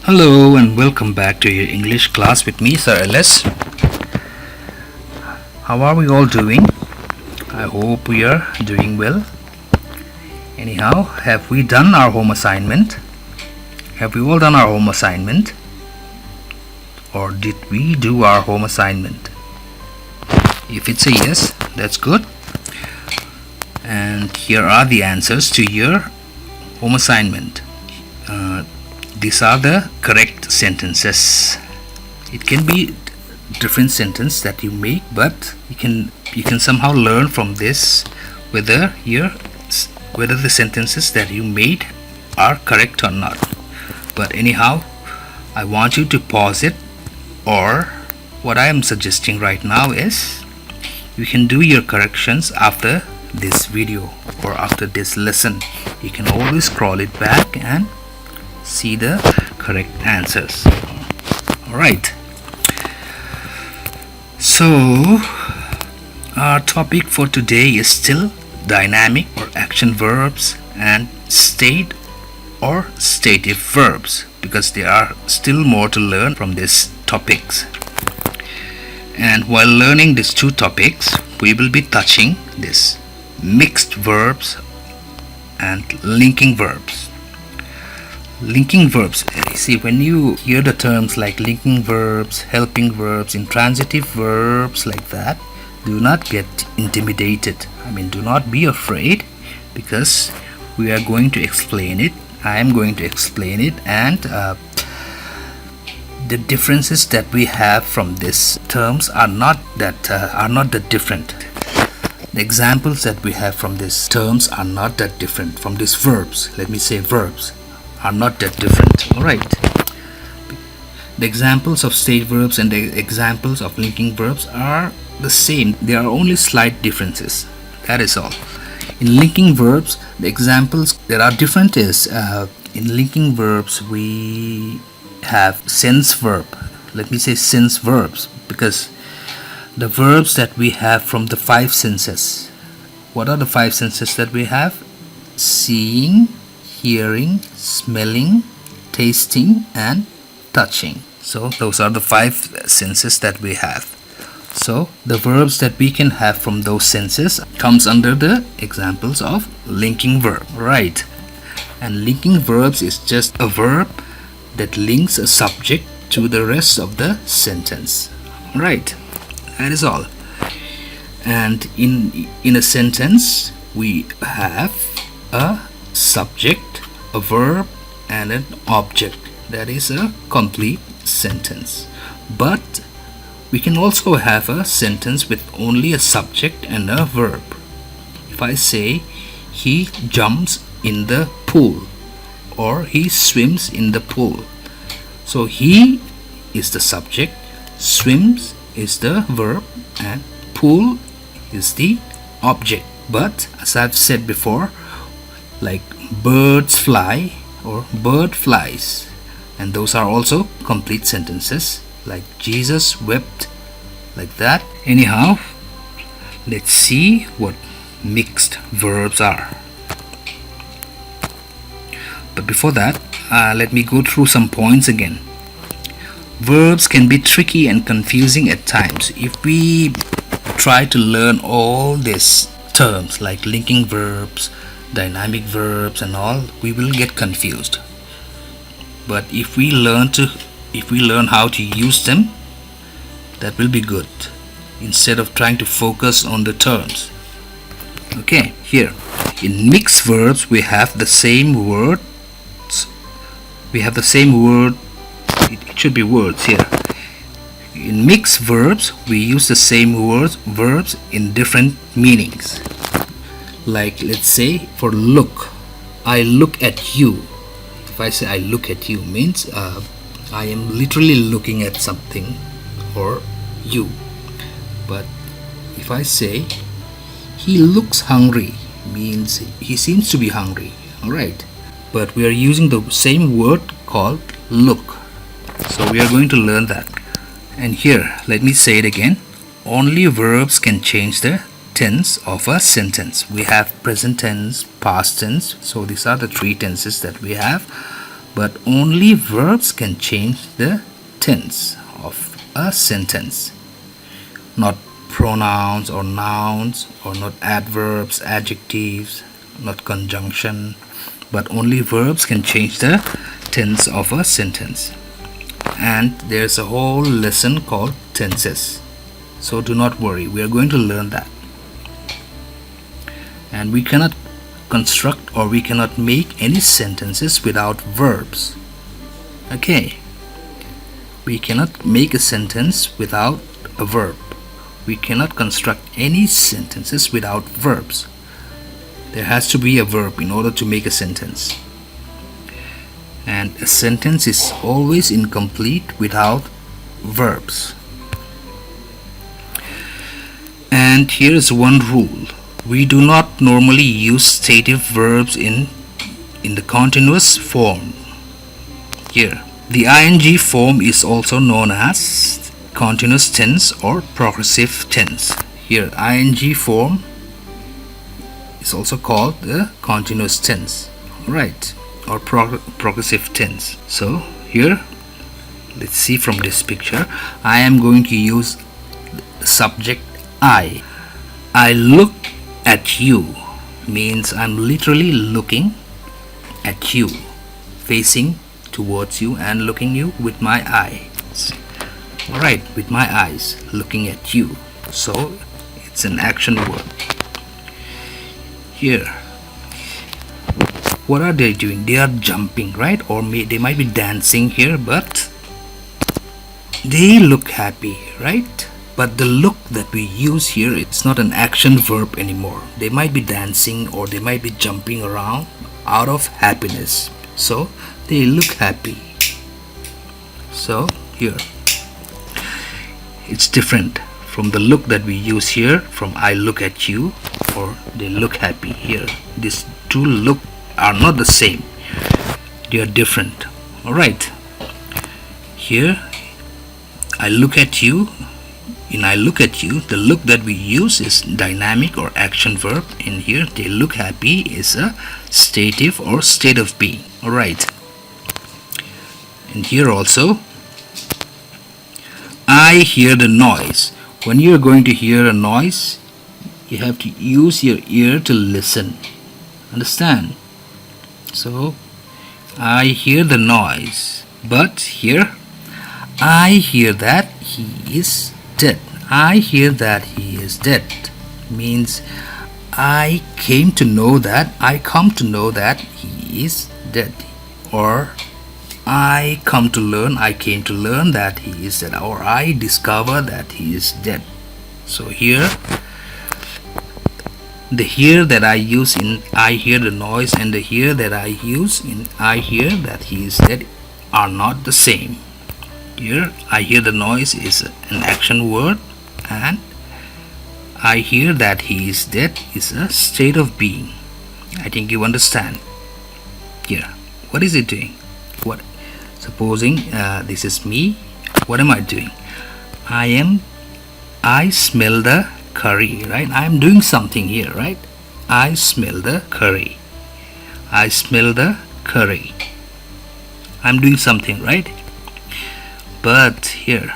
Hello and welcome back to your English class with me, Sir LS. How are we all doing? I hope we are doing well. Anyhow, have we done our home assignment? Have we all done our home assignment? Or did we do our home assignment? If it's a yes, that's good. And here are the answers to your home assignment. These are the correct sentences. It can be different sentence that you make, but you can somehow learn from this whether the sentences that you made are correct or not. But anyhow, I want you to pause it, or what I am suggesting right now is you can do your corrections after this video or after this lesson. You can always scroll it back and see the correct answers. Alright, so our topic for today is still dynamic or action verbs and state or stative verbs, because there are still more to learn from these topics. And while learning these two topics, we will be touching this mixed verbs and linking verbs. Linking verbs. See, when you hear the terms like linking verbs, helping verbs, intransitive verbs like that, do not get intimidated. Do not be afraid, because we are going to explain it. I am going to explain it, and the differences that we have from these terms are not that different. The examples that we have from these terms are not that different from these verbs. Let me say verbs are not that different. Alright, the examples of state verbs and the examples of linking verbs are the same. There are only slight differences, that is all. In linking verbs, the examples that are different is in linking verbs we have sense verb. Let me say sense verbs, because the verbs that we have from the five senses. What are the five senses that we have? Seeing, hearing, smelling, tasting, and touching. So those are the five senses that we have. So the verbs that we can have from those senses comes under the examples of linking verb, right? And linking verbs is just a verb that links a subject to the rest of the sentence, right? That is all. And in a sentence we have a subject, a verb, and an object. That is a complete sentence. But we can also have a sentence with only a subject and a verb. If I say he jumps in the pool, or he swims in the pool, so he is the subject, swims is the verb, and pool is the object. But as I've said before, like birds fly or bird flies, and those are also complete sentences, like Jesus wept, like that. Anyhow, let's see what mixed verbs are. But before that, let me go through some points again. Verbs can be tricky and confusing at times. If we try to learn all these terms like linking verbs, dynamic verbs and all, we will get confused. But if we learn how to use them, that will be good, instead of trying to focus on the terms. Okay, here in mixed verbs we have the same words. It should be words here. In mixed verbs we use the same verbs in different meanings. Like, let's say for look, I look at you. If I say I look at you, means I am literally looking at something or you. But if I say he looks hungry, means he seems to be hungry. Alright, but we are using the same word called look, so we are going to learn that. And here, let me say it again. Only verbs can change the tense of a sentence. We have present tense, past tense, so these are the three tenses that we have. but only verbs can change the tense of a sentence. Not pronouns or nouns, or not adverbs, adjectives, not conjunction, but only verbs can change the tense of a sentence. And there's a whole lesson called tenses. So do not worry, we are going to learn that. And we cannot construct or we cannot make any sentences without verbs. Okay, we cannot make a sentence without a verb. We cannot construct any sentences without verbs. There has to be a verb in order to make a sentence. And a sentence is always incomplete without verbs. And here is one rule. We do not normally use stative verbs in the continuous form. Here, the ing form is also known as continuous tense or progressive tense. Here, ing form is also called the continuous tense, right, or progressive tense. So here, let's see from this picture, I am going to use the subject I. I look at you means I'm literally looking at you, facing towards you and looking you with my eyes. Alright, with my eyes, looking at you. So it's an action word. Here, what are they doing? They are jumping, right? Or they might be dancing here, but they look happy, right? But the look that we use here, it's not an action verb anymore. They might be dancing or they might be jumping around out of happiness. So they look happy. So here, it's different from the look that we use here, from I look at you or they look happy. Here, these two look are not the same. They are different. Alright. Here, I look at you. In I look at you, the look that we use is dynamic or action verb. In here, they look happy is a stative or state of being. Alright. And here also, I hear the noise. When you are going to hear a noise, you have to use your ear to listen. Understand? So, I hear the noise. But here, I hear that he is dead. I hear that he is dead means I come to know that he is dead, or I came to learn that he is dead, or I discover that he is dead. So here, the here that I use in I hear the noise and the here that I use in I hear that he is dead are not the same. Here, I hear the noise is an action word, and I hear that he is dead is a state of being. I think you understand. Here, what is it doing? What? Supposing this is me. What am I doing? I smell the curry, right? I am doing something here, right? I smell the curry. I smell the curry. I'm doing something, right? But here,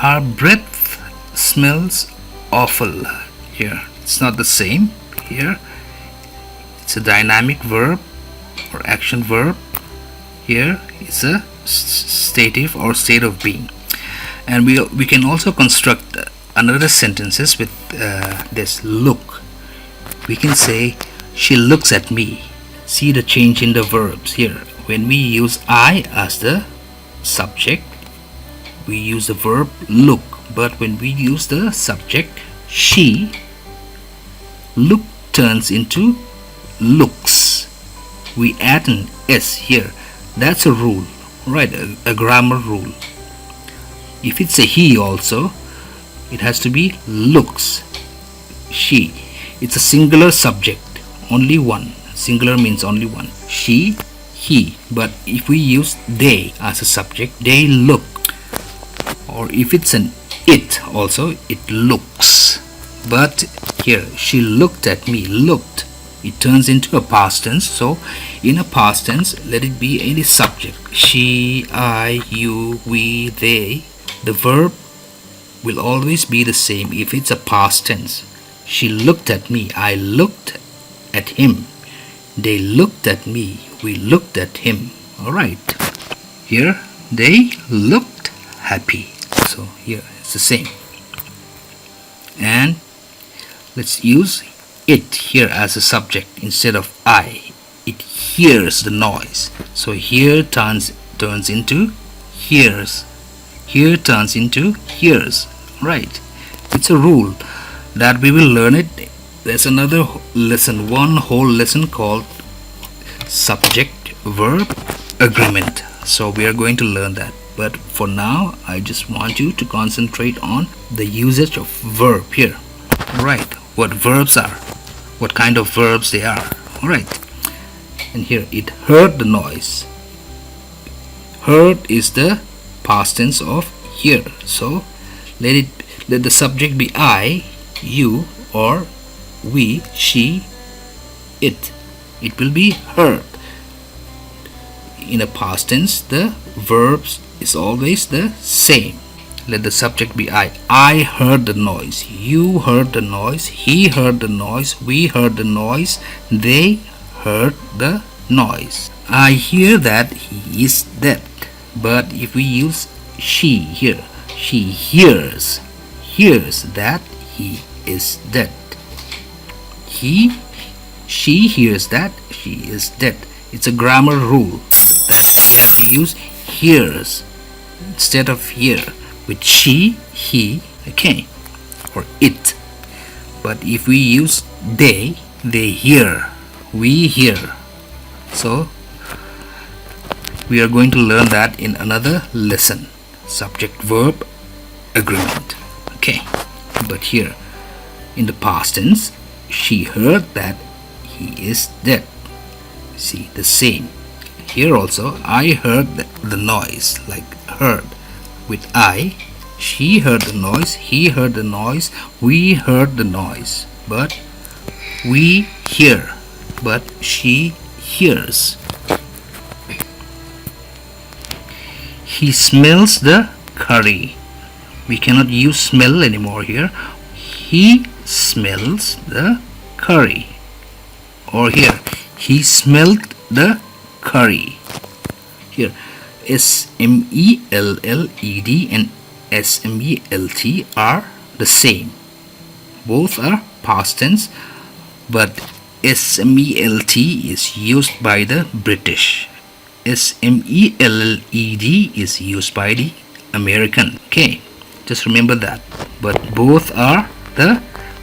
her breath smells awful. Here, it's not the same. Here, it's a dynamic verb or action verb. Here, it's a stative or state of being. And we can also construct another sentences with this look. We can say, she looks at me. See the change in the verbs here. When we use I as the subject, we use the verb look, but when we use the subject she, look turns into looks. We add an s here. That's a rule, right? A grammar rule. If it's a he also, it has to be looks. She, it's a singular subject, only one. Singular means only one. She, he. But if we use they as a subject, they look. Or if it's an it also, it looks. But here, she looked at me. Looked it turns into a past tense. So in a past tense, let it be any subject, she, I, you, we, they. The verb will always be the same if it's a past tense. She looked at me, I looked at him. They looked at me, we looked at him. Alright, here they looked happy. So here it's the same. And let's use it here as a subject instead of I. It hears the noise. So here turns into hears. Here turns into hears. Right. It's a rule that we will learn it. There's another lesson, one whole lesson called subject verb agreement. So we are going to learn that. But for now, I just want you to concentrate on the usage of verb here. Right. What verbs are. What kind of verbs they are. Alright. And here, it heard the noise. Heard is the past tense of hear. So let the subject be I, you, or we, she, it. It will be heard. In a past tense, the verbs is always the same. Let the subject be I. I heard the noise. You heard the noise. He heard the noise. We heard the noise. They heard the noise. I hear that he is dead. But if we use she here, she hears that he is dead. She hears that she is dead. It's a grammar rule that we have to use hears instead of hear with she, he, okay, or it. But if we use they hear, we hear. So we are going to learn that in another lesson. Subject verb agreement. Okay. But here in the past tense, she heard that he is dead. See, the same. Here also, I heard the noise, like heard with I. She heard the noise, he heard the noise, we heard the noise. But we hear, but she hears. He smells the curry. We cannot use smell anymore here. He smells the curry. Or here, he smelled the curry. Here, S-M-E-L-L-E-D and S-M-E-L-T are the same. Both are past tense, but S-M-E-L-T is used by the British. S-M-E-L-L-E-D is used by the American. Okay, just remember that. But both are the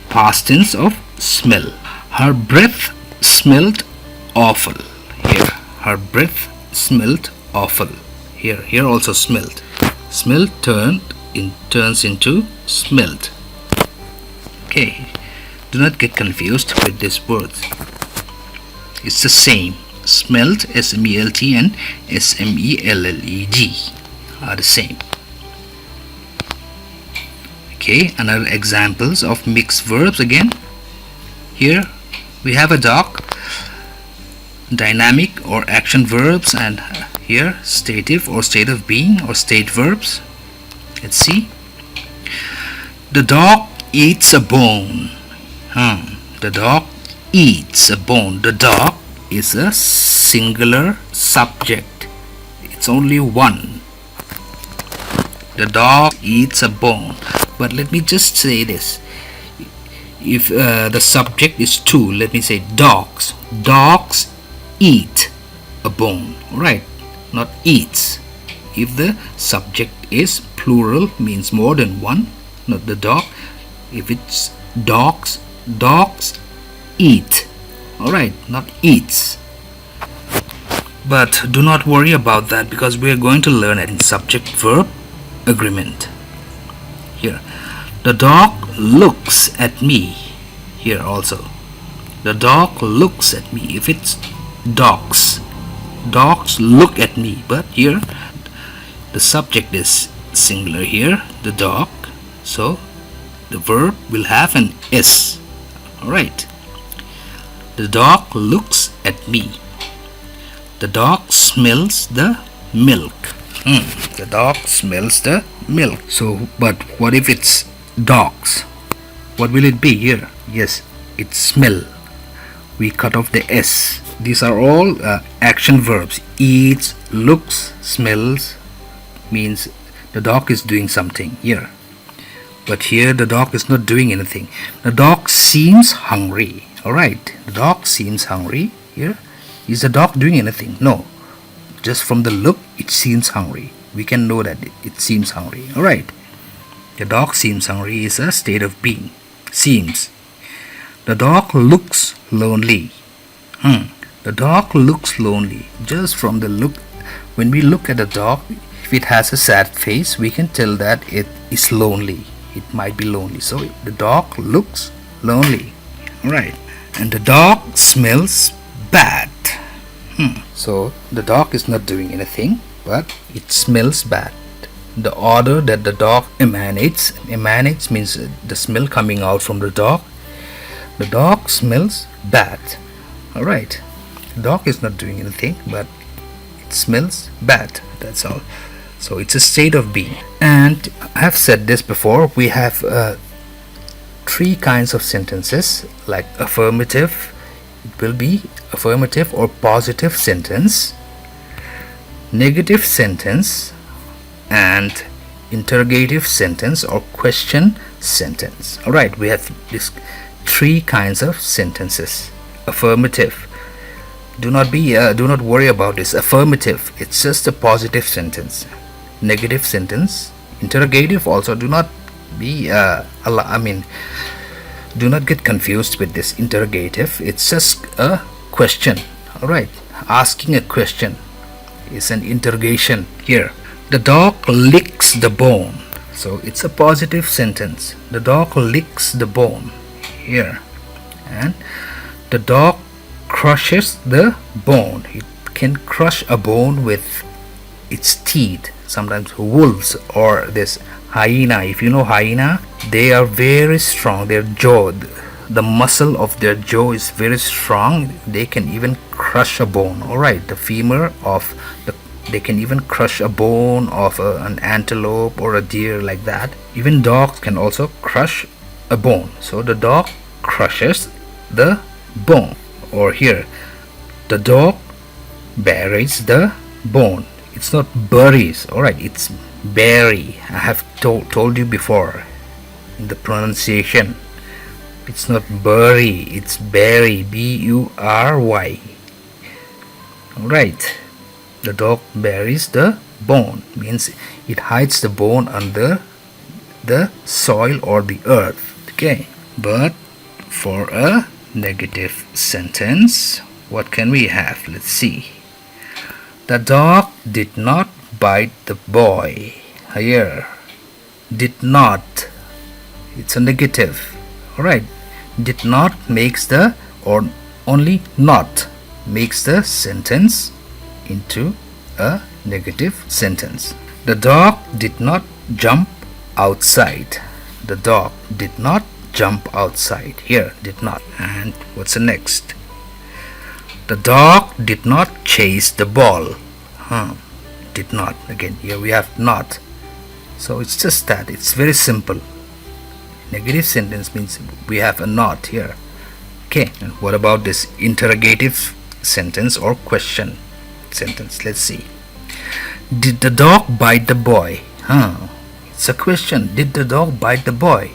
past tense of smell. Her breath smelled awful. Here, her breath smelled awful. Here also smelled. Smell turns into smelled. Okay, do not get confused with these words. It's the same. Smelled, S-M-E-L-T, and S-M-E-L-L-E-D are the same. Okay, another examples of mixed verbs again. Here we have a dog, dynamic or action verbs, and here stative or state of being or state verbs. Let's see. The dog eats a bone. The dog eats a bone. The dog is a singular subject. It's only one. The dog eats a bone. But let me just say this. If the subject is two, let me say dogs. Dogs eat a bone. Right? Not eats. If the subject is plural, means more than one, not the dog. If it's dogs, dogs eat. Alright, not eats. But do not worry about that, because we are going to learn it in subject verb agreement. Here, the dog looks at me. Here also, the dog looks at me. If it's dogs, dogs look at me. But here the subject is singular here, the dog, so the verb will have an S. Alright. The dog looks at me. The dog smells the milk. The dog smells the milk. So, but what if it's dogs? What will it be here? Yes, it's smell. We cut off the S. These are all action verbs. Eats, looks, smells means the dog is doing something here. But here the dog is not doing anything. The dog seems hungry. Alright, the dog seems hungry here. Is the dog doing anything? No. Just from the look, it seems hungry. We can know that it seems hungry. Alright. The dog seems hungry is a state of being. Seems. The dog looks lonely. The dog looks lonely. Just from the look, when we look at a dog, if it has a sad face, we can tell that it is lonely. It might be lonely. So the dog looks lonely. Alright. And the dog smells bad. So the dog is not doing anything, but it smells bad. The odor that the dog emanates means the smell coming out from the dog. The dog smells bad. Alright. The dog is not doing anything, but it smells bad. That's all. So it's a state of being. And I have said this before, we have three kinds of sentences, like affirmative. It will be affirmative or positive sentence, negative sentence, and interrogative sentence or question sentence. Alright, we have these three kinds of sentences. Affirmative. Do not worry about this. Affirmative, it's just a positive sentence. Negative sentence. Interrogative also, do not get confused with this. Interrogative, it's just a question. Alright, asking a question is an interrogation here. The dog licks the bone. So it's a positive sentence. The dog licks the bone here. And the dog crushes the bone. It can crush a bone with its teeth. Sometimes wolves or this hyena, if you know hyena, they are very strong. Their jaw, the muscle of their jaw is very strong. They can even crush a bone. Alright, the femur of they can even crush a bone of an antelope or a deer, like that. Even dogs can also crush a bone. So the dog crushes the bone. Or here, the dog buries the bone. It's not buries. Alright, it's bury. I have told you before in the pronunciation. It's not bury, it's bury. B-U-R-Y. Alright. The dog buries the bone. Means it hides the bone under the soil or the earth. Okay. But for a negative sentence, what can we have? Let's see. The dog did not bite the boy. Here, did not. It's a negative. Alright. Did not makes the, or only not makes the sentence into a negative sentence. The dog did not jump outside. The dog did not jump outside. Here, did not. And what's the next? The dog did not chase the ball. Did not. Again, here we have not. So it's just that. It's very simple. Negative sentence means we have a not here. Okay. And what about this interrogative sentence or question sentence? Let's see. Did the dog bite the boy? It's a question. Did the dog bite the boy?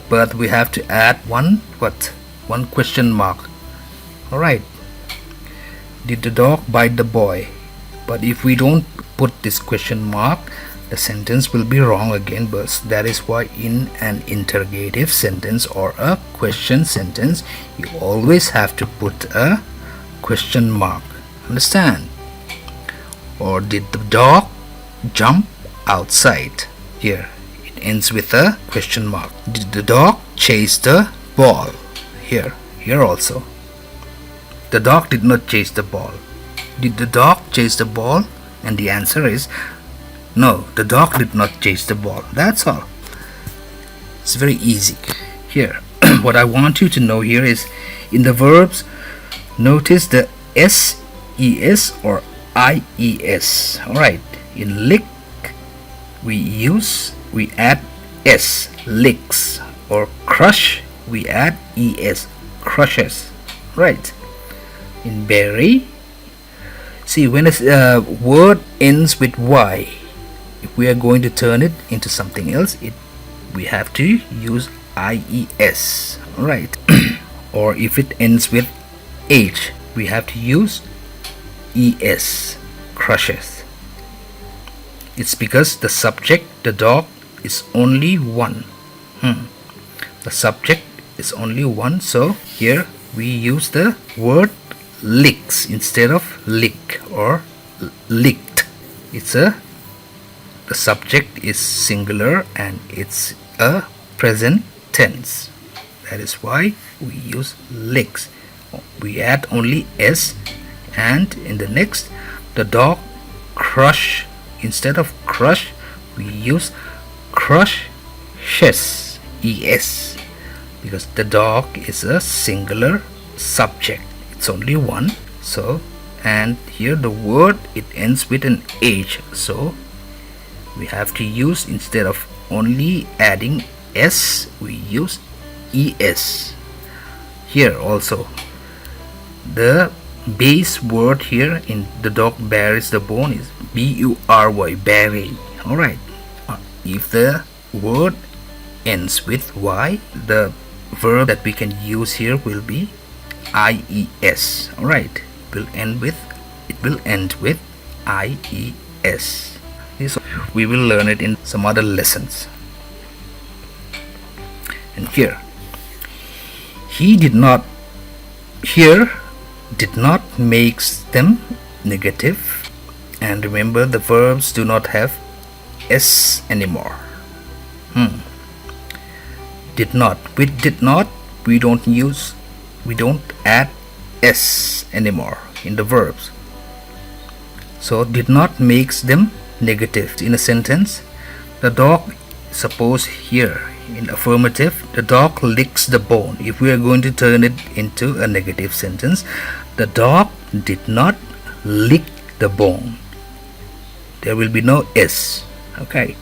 But we have to add one question mark. Alright. Did the dog bite the boy? But if we don't put this question mark, the sentence will be wrong again. But that is why in an interrogative sentence or a question sentence, you always have to put a question mark. Understand? Or did the dog jump outside? Here it ends with a question mark. Did the dog chase the ball? Here also. The dog did not chase the ball. Did the dog chase the ball? And the answer is no, the dog did not chase the ball. That's all. It's very easy. Here, what I want you to know here is In the verbs, notice the ses or ies. Alright, in lick we add s, licks, or crush we add es, crushes. Right. In bury, see, when a word ends with y, if we are going to turn it into something else, we have to use ies. Right. Or if it ends with h, we have to use es, crushes. It's because the subject, the dog, is only one. The subject is only one, so here we use the word licks instead of lick or licked. The subject is singular and it's a present tense. That is why we use licks. We add only s, and in the next, the dog crush, instead of crush we use crushes, es, because the dog is a singular subject, it's only one. So, and here the word, it ends with an h, so we have to use, instead of only adding s, we use es. Here also, the base word here in the dog buries the bone is bury, bury. Alright, if the word ends with y, the verb that we can use here will be ies. Alright, it will end with ies. So we will learn it in some other lessons. And here, he did not, here did not makes them negative, and remember the verbs do not have s anymore. Did not, with did not we don't add s anymore in the verbs, so did not makes them negative. In a sentence, the dog, suppose here in affirmative, the dog licks the bone. If we are going to turn it into a negative sentence, the dog did not lick the bone, there will be no s. Okay,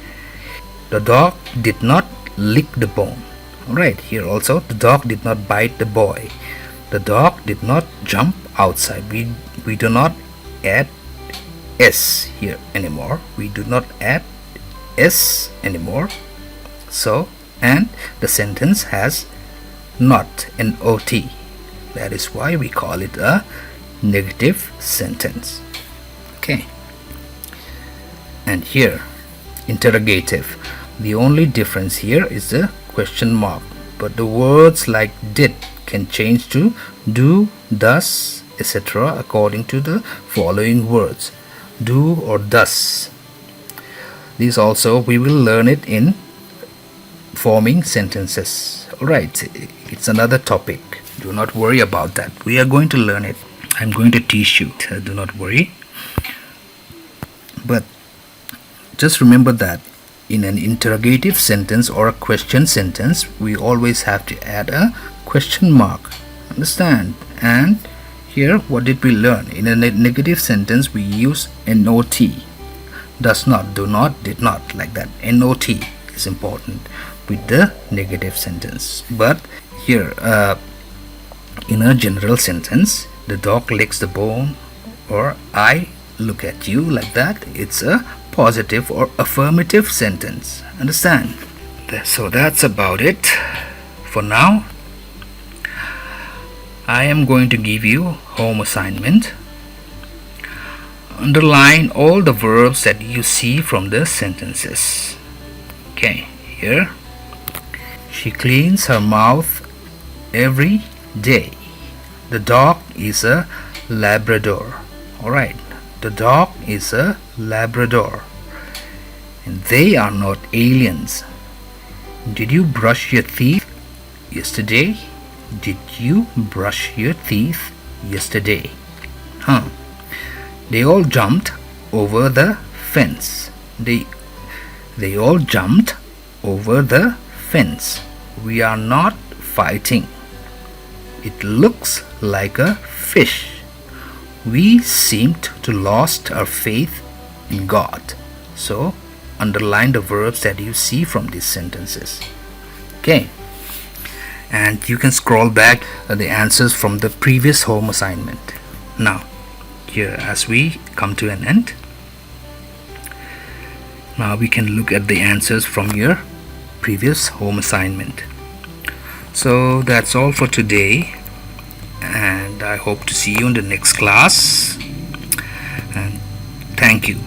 the dog did not lick the bone. Alright, here also, the dog did not bite the boy, the dog did not jump outside. We do not add s here anymore, we do not add s anymore. So, and the sentence has not, not. That is why we call it a negative sentence. Okay. And here, interrogative, the only difference here is the question mark, but the words like did can change to do, does, etc. according to the following words, do or does. These also we will learn it in forming sentences. Alright, it's another topic, do not worry about that, we are going to learn it. I'm going to teach you, do not worry. But just remember that in an interrogative sentence or a question sentence, we always have to add a question mark. Understand? And here, what did we learn? In a negative sentence, we use not. Does not, do not, did not, like that. Not is important with the negative sentence. But here, in a general sentence, the dog licks the bone, or I look at you, like that, it's a positive or affirmative sentence. Understand? So that's about it for now. I am going to give you home assignment. Underline all the verbs that you see from the sentences. Okay, here, she cleans her mouth every day. The dog is a Labrador. Alright, the dog is a Labrador, and they are not aliens. Did you brush your teeth yesterday? Did you brush your teeth yesterday? They all jumped over the fence. They all jumped over the fence. We are not fighting. It looks like a fish. We seemed to lost our faith in God. So underline the verbs that you see from these sentences. Okay, and you can scroll back the answers from the previous home assignment. Now here, as we come to an end, now we can look at the answers from your previous home assignment. So that's all for today, and I hope to see you in the next class, and thank you.